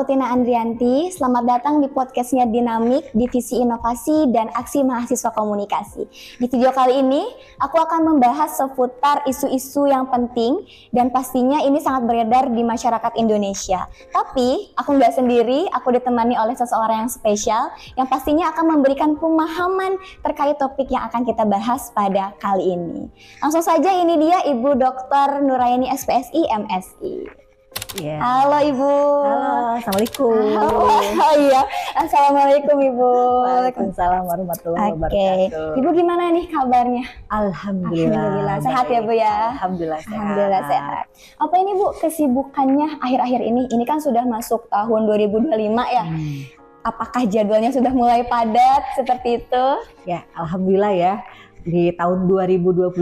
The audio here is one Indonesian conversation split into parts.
aku Tina Andrianti. Selamat datang di podcastnya Dinamik, Divisi Inovasi dan Aksi Mahasiswa Komunikasi. Di video kali ini, aku akan membahas seputar isu-isu yang penting dan pastinya ini sangat beredar di masyarakat Indonesia. Tapi, aku nggak sendiri, aku ditemani oleh seseorang yang spesial yang pastinya akan memberikan pemahaman terkait topik yang akan kita bahas pada kali ini. Langsung saja, ini dia Ibu Dr. Nuraini SPSI MSI. Yeah. Halo Ibu. Halo, assalamualaikum. Oh iya, assalamualaikum Ibu. Waalaikumsalam warahmatullahi wabarakatuh. Ibu gimana nih kabarnya? Alhamdulillah. Sehat ya Bu ya. Alhamdulillah sehat. Alhamdulillah sehat. Apa ini Bu kesibukannya akhir-akhir ini? Ini kan sudah masuk tahun 2025 ya. Apakah jadwalnya sudah mulai padat seperti itu? Ya, alhamdulillah ya. Di tahun 2025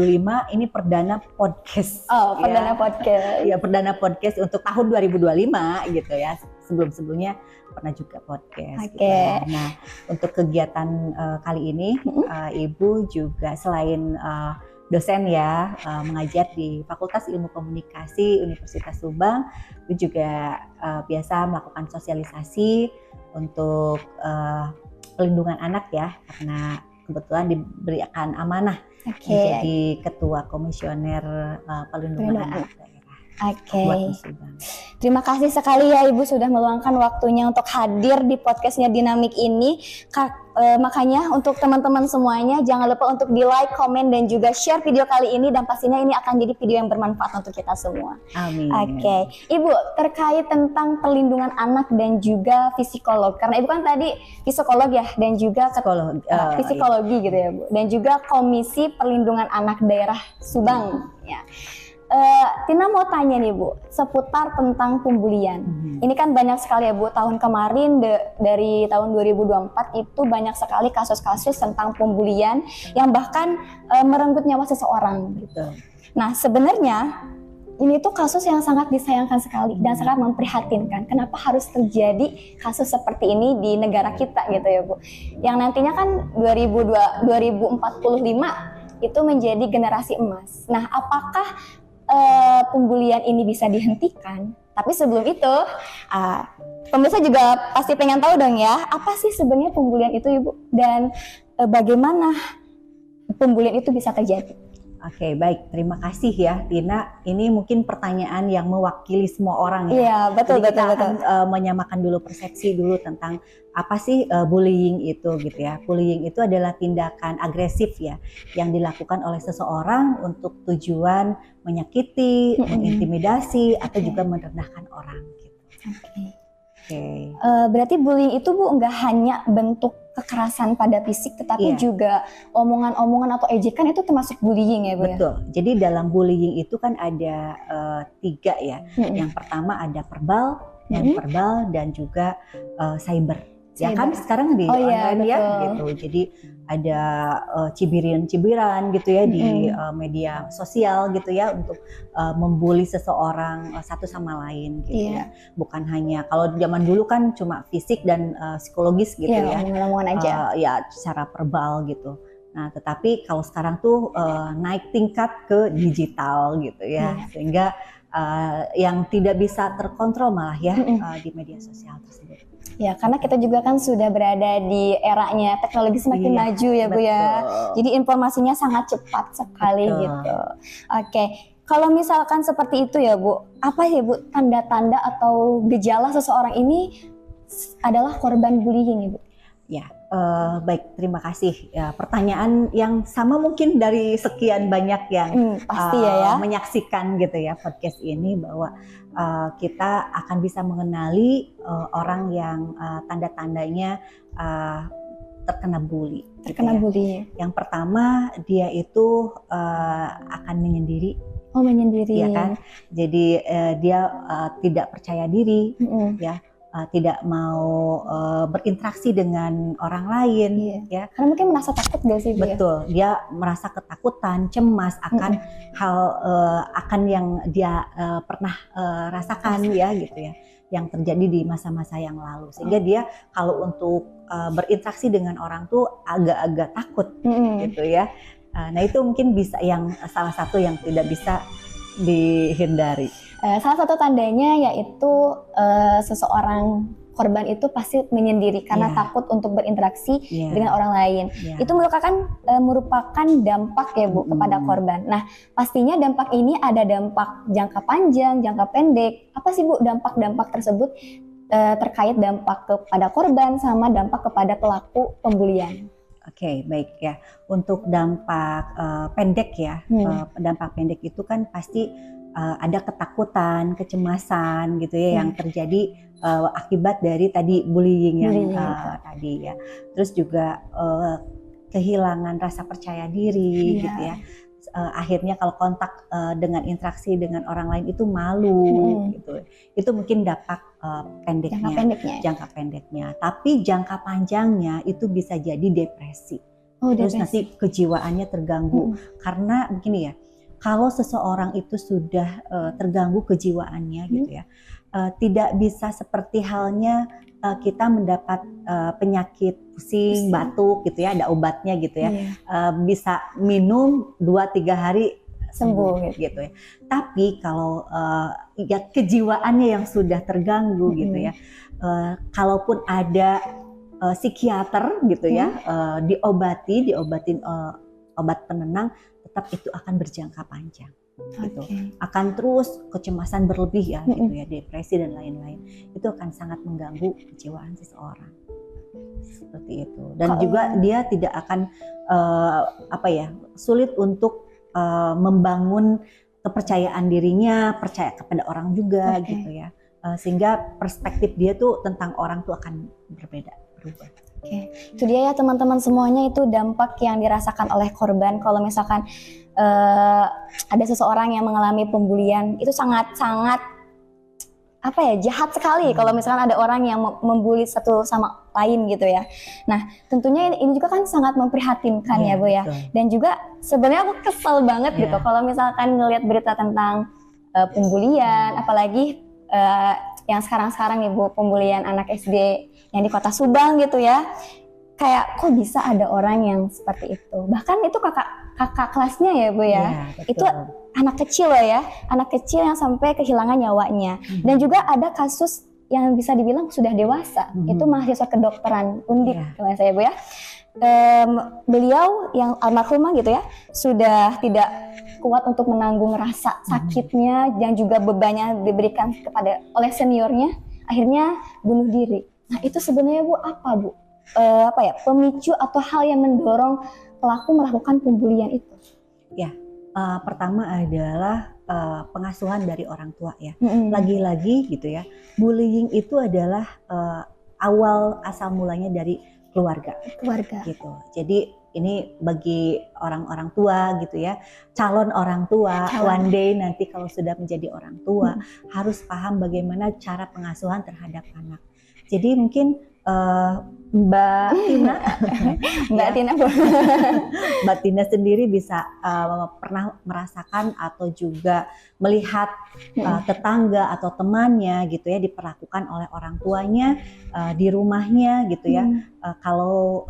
ini perdana podcast. Oh, perdana podcast. Ya, perdana podcast untuk tahun 2025 gitu ya. Sebelum-sebelumnya pernah juga podcast. Oke. Gitu ya. Nah, untuk kegiatan kali ini Ibu juga selain dosen ya, mengajar di Fakultas Ilmu Komunikasi Universitas Subang, Ibu juga biasa melakukan sosialisasi untuk pelindungan anak ya, karena kebetulan diberikan amanah menjadi ketua komisioner pelindungan anak daerah. Oke. Terima kasih sekali ya Ibu sudah meluangkan waktunya untuk hadir di podcastnya Dinamik ini. Makanya untuk teman-teman semuanya jangan lupa untuk di like, komen dan juga share video kali ini dan pastinya ini akan jadi video yang bermanfaat untuk kita semua. Amin. Oke. Ibu terkait tentang perlindungan anak dan juga psikolog, karena Ibu kan tadi psikolog ya dan juga psikologi gitu ya Bu, dan juga Komisi Perlindungan Anak Daerah Subang ya. Tina mau tanya nih Bu, seputar tentang pembulian. Ini kan banyak sekali ya Bu, tahun kemarin dari tahun 2024 itu banyak sekali kasus-kasus tentang pembulian yang bahkan merenggut nyawa seseorang gitu. Nah sebenarnya ini tuh kasus yang sangat disayangkan sekali dan sangat memprihatinkan. Kenapa harus terjadi kasus seperti ini di negara kita gitu ya Bu? Yang nantinya kan 2045 itu menjadi generasi emas. Nah apakah pembulian ini bisa dihentikan? Tapi sebelum itu, pemirsa juga pasti pengen tahu dong ya, apa sih sebenarnya pembulian itu Ibu? Dan bagaimana pembulian itu bisa terjadi? Oke, baik. Terima kasih ya, Tina. Ini mungkin pertanyaan yang mewakili semua orang ya. Iya, betul. Akan menyamakan dulu persepsi dulu tentang apa sih bullying itu gitu ya. Bullying itu adalah tindakan agresif ya yang dilakukan oleh seseorang untuk tujuan menyakiti, mengintimidasi atau juga merendahkan orang gitu. Oke. Berarti bullying itu Bu nggak hanya bentuk kekerasan pada fisik, tetapi juga omongan-omongan atau ejekan itu termasuk bullying ya Bu? Betul. Ya? Jadi dalam bullying itu kan ada 3 ya. Yang pertama ada verbal, non-verbal dan juga cyber. Ya kan sekarang di online ya gitu. Jadi ada cibiran-cibiran gitu ya di media sosial gitu ya untuk membuli seseorang satu sama lain gitu ya. Bukan hanya kalau zaman dulu kan cuma fisik dan psikologis gitu ya. Ya secara verbal gitu. Nah, tetapi kalau sekarang tuh naik tingkat ke digital gitu ya. Sehingga yang tidak bisa terkontrol malah ya di media sosial tersebut. Ya, karena kita juga kan sudah berada di eranya teknologi semakin maju ya Bu ya. Jadi informasinya sangat cepat sekali gitu. Oke, kalau misalkan seperti itu ya Bu, apa ya Bu tanda-tanda atau gejala seseorang ini adalah korban bullying ya Bu? Ya, baik, terima kasih. Ya, pertanyaan yang sama mungkin dari sekian banyak yang pasti menyaksikan gitu ya podcast ini, bahwa kita akan bisa mengenali orang yang tanda-tandanya terkena bully. Bully. Yang pertama dia itu akan menyendiri. Oh, menyendiri. Ya kan. Jadi dia tidak percaya diri, ya. Tidak mau berinteraksi dengan orang lain, ya. Karena mungkin merasa takut gak sih? Betul, dia merasa ketakutan, cemas akan hal akan yang dia pernah rasakan ya gitu ya, yang terjadi di masa-masa yang lalu, sehingga dia kalau untuk berinteraksi dengan orang tuh agak-agak takut gitu ya. Nah itu mungkin bisa yang salah satu yang tidak bisa dihindari. Salah satu tandanya yaitu seseorang korban itu pasti menyendiri karena takut untuk berinteraksi dengan orang lain. Itu merupakan dampak ya Bu kepada korban. Nah, pastinya dampak ini ada dampak jangka panjang, jangka pendek. Apa sih Bu dampak-dampak tersebut terkait dampak kepada korban sama dampak kepada pelaku pembulian? Oke, baik ya. Untuk dampak pendek ya, dampak pendek itu kan pasti ada ketakutan, kecemasan gitu ya yang terjadi akibat dari tadi bullying yang tadi ya. Terus juga kehilangan rasa percaya diri gitu ya. Akhirnya kalau kontak dengan interaksi dengan orang lain itu malu gitu. Itu mungkin dampak jangka pendeknya. Tapi jangka panjangnya itu bisa jadi depresi. Terus nanti kejiwaannya terganggu karena begini ya. Kalau seseorang itu sudah terganggu kejiwaannya gitu ya, tidak bisa seperti halnya kita mendapat penyakit pusing, batuk gitu ya, ada obatnya gitu ya, bisa minum 2-3 hari sembuh gitu ya. Tapi kalau ya kejiwaannya yang sudah terganggu gitu ya, kalaupun ada psikiater gitu ya, diobatin obat penenang, tetap itu akan berjangka panjang. Gitu. Akan terus kecemasan berlebih ya, gitu ya, depresi dan lain-lain. Itu akan sangat mengganggu kejiwaan seseorang. Seperti itu. Dan juga dia tidak akan sulit untuk membangun kepercayaan dirinya, percaya kepada orang juga gitu ya. Sehingga perspektif dia tuh tentang orang tuh akan berubah. Itu dia ya teman-teman semuanya, itu dampak yang dirasakan oleh korban kalau misalkan ada seseorang yang mengalami pembulian. Itu sangat-sangat jahat sekali kalau misalkan ada orang yang membuli satu sama lain gitu ya. Nah, tentunya ini juga kan sangat memprihatinkan ya Bu ya. Betul. Dan juga sebenarnya aku kesel banget gitu kalau misalkan ngelihat berita tentang pembulian, apalagi yang sekarang-sekarang nih Bu, pembulian anak SD yang di Kota Subang gitu ya. Kayak kok bisa ada orang yang seperti itu. Bahkan itu kakak kelasnya ya Bu ya. Itu anak kecil loh ya, anak kecil yang sampai kehilangan nyawanya. Dan juga ada kasus yang bisa dibilang sudah dewasa. Itu mahasiswa kedokteran Undip kalau saya Bu ya. Beliau yang almarhumah gitu ya, sudah tidak kuat untuk menanggung rasa sakitnya dan juga bebannya diberikan oleh seniornya, akhirnya bunuh diri. Nah, itu sebenarnya Bu apa Bu? Pemicu atau hal yang mendorong pelaku melakukan pembulian itu? Ya, pertama adalah pengasuhan dari orang tua ya. Lagi-lagi gitu ya, bullying itu adalah asal mulanya dari keluarga gitu. Jadi ini bagi orang-orang tua gitu ya, calon orang tua, one day nanti kalau sudah menjadi orang tua harus paham bagaimana cara pengasuhan terhadap anak. Jadi mungkin Mbak Tina sendiri bisa pernah merasakan atau juga melihat tetangga atau temannya gitu ya diperlakukan oleh orang tuanya di rumahnya gitu ya. Kalau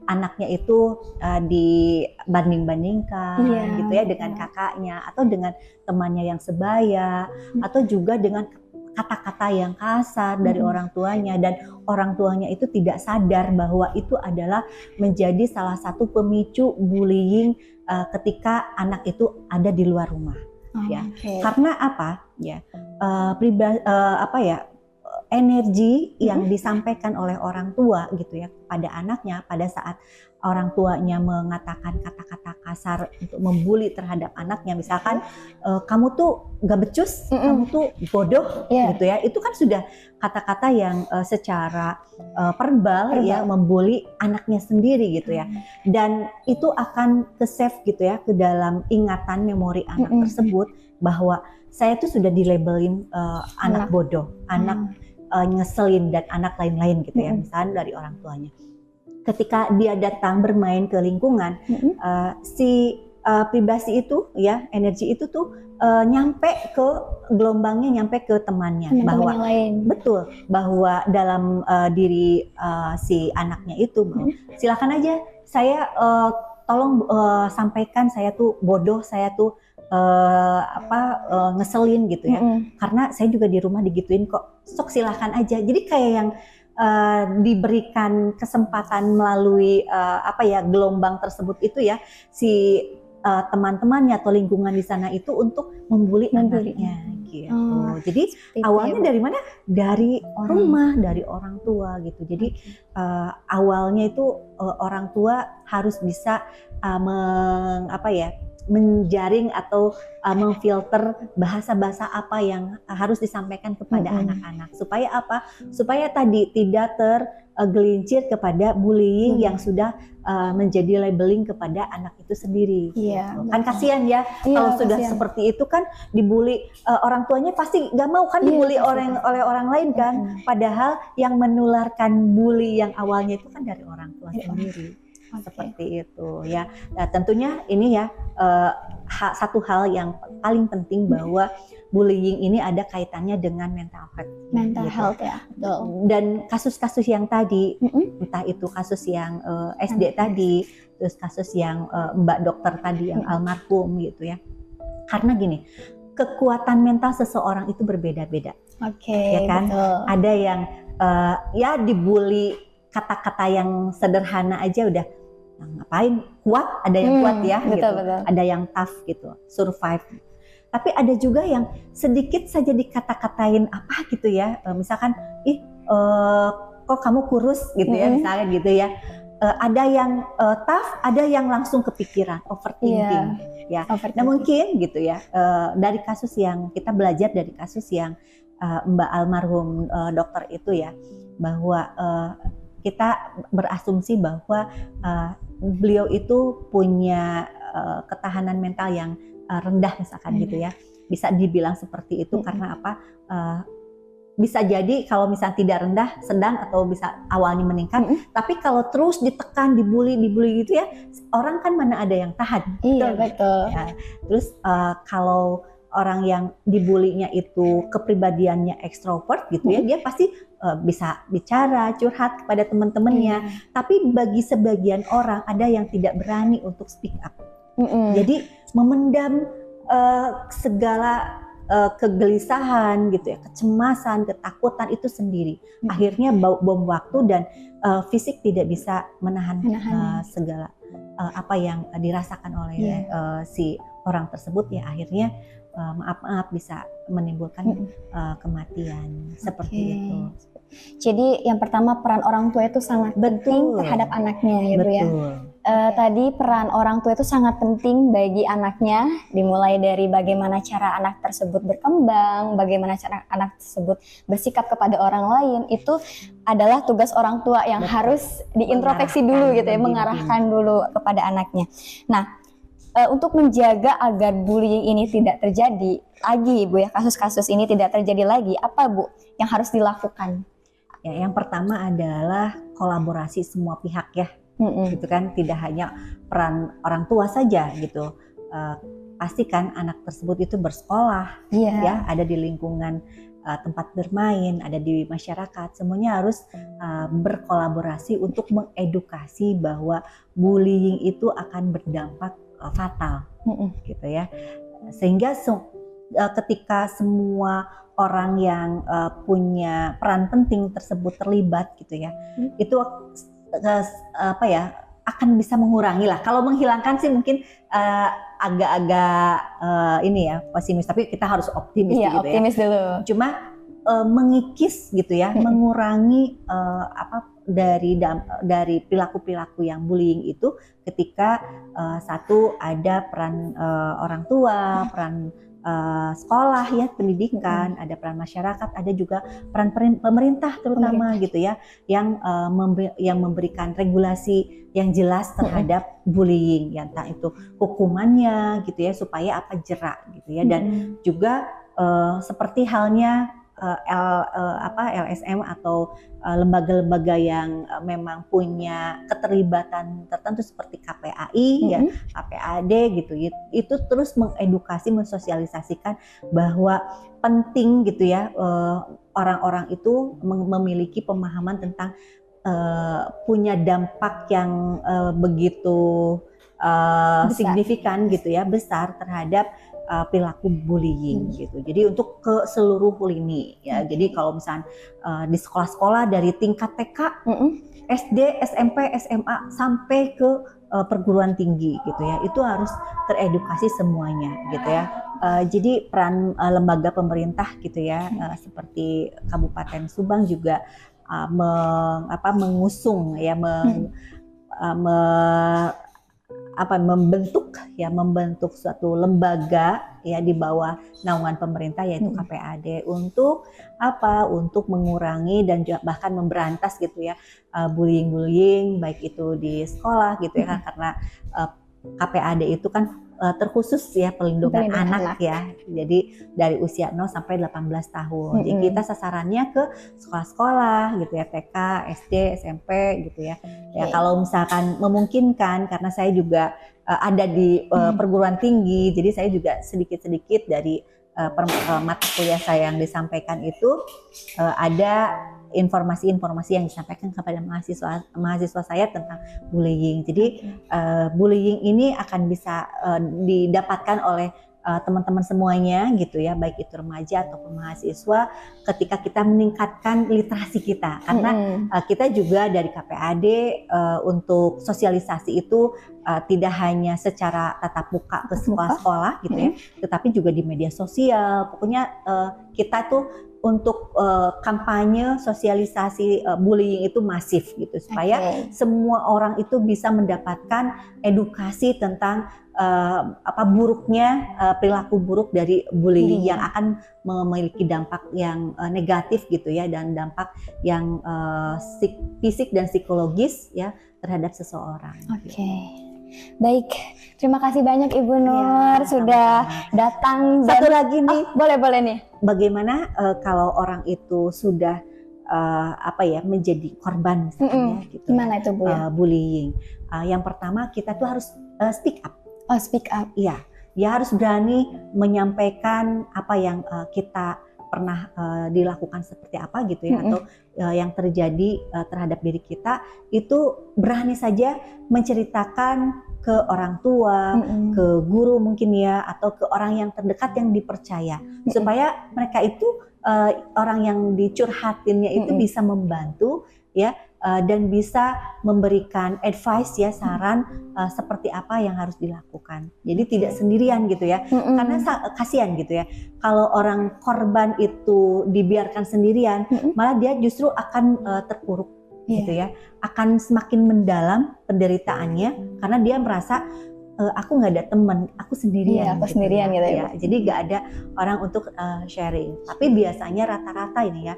anaknya itu dibanding-bandingkan gitu ya dengan kakaknya atau dengan temannya yang sebaya atau juga dengan kata-kata yang kasar dari orang tuanya, dan orang tuanya itu tidak sadar bahwa itu adalah menjadi salah satu pemicu bullying ketika anak itu ada di luar rumah. Karena apa ya, energi yang disampaikan oleh orang tua gitu ya pada anaknya pada saat orang tuanya mengatakan kata-kata kasar untuk membuli terhadap anaknya, misalkan kamu tuh gak becus, kamu tuh bodoh gitu ya, itu kan sudah kata-kata yang secara verbal ya membuli anaknya sendiri gitu ya, dan itu akan ke-save gitu ya ke dalam ingatan memori anak tersebut bahwa saya tuh sudah dilabelin anak bodoh, anak ngeselin dan anak lain-lain gitu ya, misalnya dari orang tuanya. Ketika dia datang bermain ke lingkungan, si privasi itu ya, energi itu tuh nyampe ke gelombangnya, nyampe ke temannya, bahwa betul bahwa dalam diri si anaknya itu bahwa silakan aja saya tolong sampaikan saya tuh bodoh, saya tuh ngeselin gitu ya. Karena saya juga di rumah digituin kok. Sok silahkan aja. Jadi kayak yang diberikan kesempatan melalui gelombang tersebut itu ya, si teman-temannya atau lingkungan di sana itu untuk membuli anaknya gitu. Jadi awalnya dari mana? Dari rumah, dari orang tua gitu. Jadi awalnya itu orang tua harus bisa menjaring atau memfilter bahasa-bahasa apa yang harus disampaikan kepada anak-anak, supaya apa? Supaya tadi tidak tergelincir kepada bullying yang sudah menjadi labeling kepada anak itu sendiri. Gitu. Kan kasihan ya kalau sudah seperti itu kan dibully, orang tuanya pasti nggak mau kan dibully oleh orang lain kan. Padahal yang menularkan bully yang awalnya itu kan dari orang tua sendiri. Seperti itu ya. Nah, tentunya ini ya satu hal yang paling penting bahwa bullying ini ada kaitannya dengan mental health. Mental health ya. Dan kasus-kasus yang tadi, entah itu kasus yang SD tadi, terus kasus yang Mbak Dokter tadi yang almarhum gitu ya. Karena gini, kekuatan mental seseorang itu berbeda-beda. Ya kan? Betul. Ada yang ya dibully kata-kata yang sederhana aja udah ngapain, kuat, ada yang kuat ya betul, gitu. Betul. Ada yang tough gitu, survive. Tapi ada juga yang sedikit saja dikata-katain apa gitu ya, misalkan kok kamu kurus gitu ya, misalnya gitu ya. Ada yang tough, ada yang langsung kepikiran, overthinking ya. Nah mungkin gitu ya, dari kasus yang kita belajar dari kasus yang Mbak almarhum dokter itu ya, bahwa kita berasumsi bahwa beliau itu punya ketahanan mental yang rendah misalkan gitu ya, bisa dibilang seperti itu karena apa? Bisa jadi kalau misalnya tidak rendah, sedang atau bisa awalnya meningkat, tapi kalau terus ditekan, dibully gitu ya, orang kan mana ada yang tahan. Iya betul. Ya. Terus kalau orang yang dibulinya itu kepribadiannya ekstrovert gitu ya, dia pasti bisa bicara, curhat kepada teman-temannya. Tapi bagi sebagian orang ada yang tidak berani untuk speak up. Jadi memendam segala kegelisahan gitu ya, kecemasan, ketakutan itu sendiri. Akhirnya bom waktu dan fisik tidak bisa menahan segala apa yang dirasakan oleh si orang tersebut ya, akhirnya maaf bisa menimbulkan kematian seperti itu. Jadi yang pertama peran orang tua itu sangat penting terhadap anaknya ya Bu ya. Tadi peran orang tua itu sangat penting bagi anaknya, dimulai dari bagaimana cara anak tersebut berkembang, bagaimana cara anak tersebut bersikap kepada orang lain, itu adalah tugas orang tua yang harus diintrospeksi dulu gitu ya, mengarahkan dulu kepada anaknya. Nah, untuk menjaga agar bullying ini tidak terjadi lagi Bu ya, kasus-kasus ini tidak terjadi lagi, apa Bu yang harus dilakukan? Ya, yang pertama adalah kolaborasi semua pihak ya, gitu kan, tidak hanya peran orang tua saja gitu. Pastikan anak tersebut itu bersekolah, ya, ada di lingkungan tempat bermain, ada di masyarakat, semuanya harus berkolaborasi untuk mengedukasi bahwa bullying itu akan berdampak fatal, gitu ya. Sehingga ketika semua orang yang punya peran penting tersebut terlibat gitu ya, itu akan bisa mengurangi lah. Kalau menghilangkan sih mungkin agak-agak ini ya pesimis, tapi kita harus optimis gitu optimis ya. Dulu. Cuma mengikis gitu ya, mengurangi dari perilaku-perilaku yang bullying itu ketika satu ada peran orang tua, peran sekolah ya, pendidikan, ada peran masyarakat, ada juga peran pemerintah terutama gitu ya, yang memberikan regulasi yang jelas terhadap bullying, ya entah itu hukumannya gitu ya, supaya jerak gitu ya, dan juga seperti halnya LSM atau lembaga-lembaga yang memang punya keterlibatan tertentu seperti KPAI ya, KPAD gitu, itu terus mengedukasi, mensosialisasikan bahwa penting gitu ya, orang-orang itu memiliki pemahaman tentang punya dampak yang begitu signifikan gitu ya, besar terhadap perilaku bullying gitu. Jadi untuk ke seluruh lini ya. Jadi kalau misalnya di sekolah-sekolah dari tingkat TK, SD, SMP, SMA sampai ke perguruan tinggi gitu ya, itu harus teredukasi semuanya gitu ya. Jadi peran lembaga pemerintah gitu ya, seperti Kabupaten Subang juga mengusung ya, membentuk suatu lembaga ya di bawah naungan pemerintah, yaitu KPAD, untuk mengurangi dan juga bahkan memberantas gitu ya bullying baik itu di sekolah gitu ya, karena KPAD itu kan terkhusus ya perlindungan anak ya. Jadi dari usia 0 sampai 18 tahun. Jadi kita sasarannya ke sekolah-sekolah gitu ya, TK, SD, SMP gitu ya. Ya kalau misalkan memungkinkan, karena saya juga ada di perguruan tinggi, jadi saya juga sedikit-sedikit dari mata kuliah saya yang disampaikan itu ada informasi-informasi yang disampaikan kepada mahasiswa saya tentang bullying. Jadi bullying ini akan bisa didapatkan oleh teman-teman semuanya gitu ya, baik itu remaja ataupun mahasiswa, ketika kita meningkatkan literasi kita. Karena kita juga dari KPAD untuk sosialisasi itu tidak hanya secara tatap muka ke sekolah-sekolah gitu ya, tetapi juga di media sosial. Pokoknya kita tuh untuk kampanye sosialisasi bullying itu masif gitu, supaya semua orang itu bisa mendapatkan edukasi tentang buruknya perilaku buruk dari bullying yang akan memiliki dampak yang negatif gitu ya, dan dampak yang fisik dan psikologis ya terhadap seseorang. Baik, terima kasih banyak Ibu Nur sudah datang. Satu lagi nih, boleh nih. Bagaimana kalau orang itu sudah menjadi korban misalnya gitu. Gimana itu Bu? Bullying. Yang pertama kita tuh harus speak up. Speak up. Iya, dia harus berani menyampaikan apa yang kita pernah dilakukan seperti apa gitu ya, atau yang terjadi terhadap diri kita, itu berani saja menceritakan ke orang tua, ke guru mungkin ya, atau ke orang yang terdekat yang dipercaya, supaya mereka itu orang yang dicurhatinnya itu bisa membantu ya, dan bisa memberikan advice ya, saran seperti apa yang harus dilakukan. Jadi tidak sendirian gitu ya, karena kasihan gitu ya kalau orang korban itu dibiarkan sendirian, malah dia justru akan terpuruk gitu ya, akan semakin mendalam penderitaannya, karena dia merasa aku nggak ada teman, aku sendirian. Aku gitu sendirian gitu ya. Jadi nggak ada orang untuk sharing. Tapi biasanya rata-rata ini ya,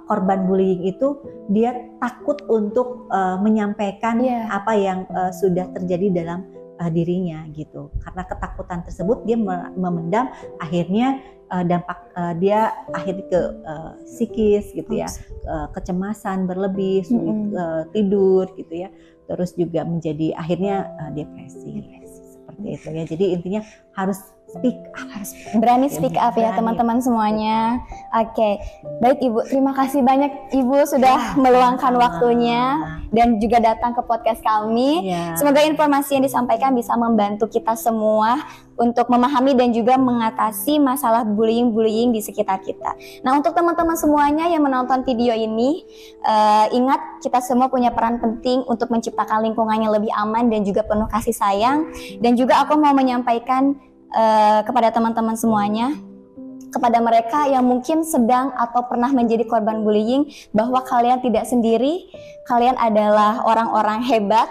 korban bullying itu dia takut untuk menyampaikan apa yang sudah terjadi dalam dirinya gitu. Karena ketakutan tersebut dia memendam, akhirnya dampak dia akhirnya ke psikis gitu ya, kecemasan berlebih, sulit tidur gitu ya. Terus juga menjadi akhirnya depresi seperti itu ya. Jadi intinya harus speak up, berani speak up ya teman-teman semuanya. Baik Ibu, terima kasih banyak Ibu sudah meluangkan waktunya dan juga datang ke podcast kami. Semoga informasi yang disampaikan bisa membantu kita semua untuk memahami dan juga mengatasi masalah bullying di sekitar kita. Nah, untuk teman-teman semuanya yang menonton video ini, ingat kita semua punya peran penting untuk menciptakan lingkungan yang lebih aman dan juga penuh kasih sayang. Dan juga aku mau menyampaikan kepada teman-teman semuanya, kepada mereka yang mungkin sedang atau pernah menjadi korban bullying, bahwa kalian tidak sendiri, kalian adalah orang-orang hebat,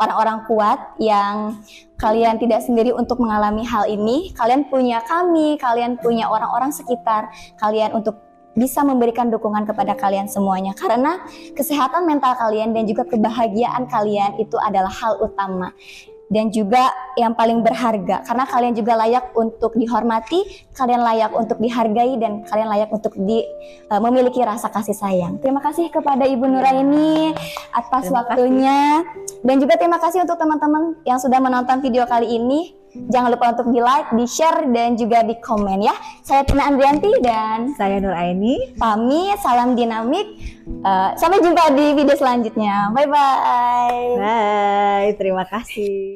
orang-orang kuat, yang kalian tidak sendiri untuk mengalami hal ini. Kalian punya kami, kalian punya orang-orang sekitar kalian untuk bisa memberikan dukungan kepada kalian semuanya, karena kesehatan mental kalian dan juga kebahagiaan kalian itu adalah hal utama dan juga yang paling berharga, karena kalian juga layak untuk dihormati, kalian layak untuk dihargai, dan kalian layak untuk memiliki rasa kasih sayang. Terima kasih kepada Ibu Nuraini atas waktunya, dan juga terima kasih untuk teman-teman yang sudah menonton video kali ini. Jangan lupa untuk di-like, di-share, dan juga di-komen ya. Saya Tina Andrianti dan saya Nuraini. Pamit, salam dinamik. Sampai jumpa di video selanjutnya. Bye-bye. Bye, terima kasih.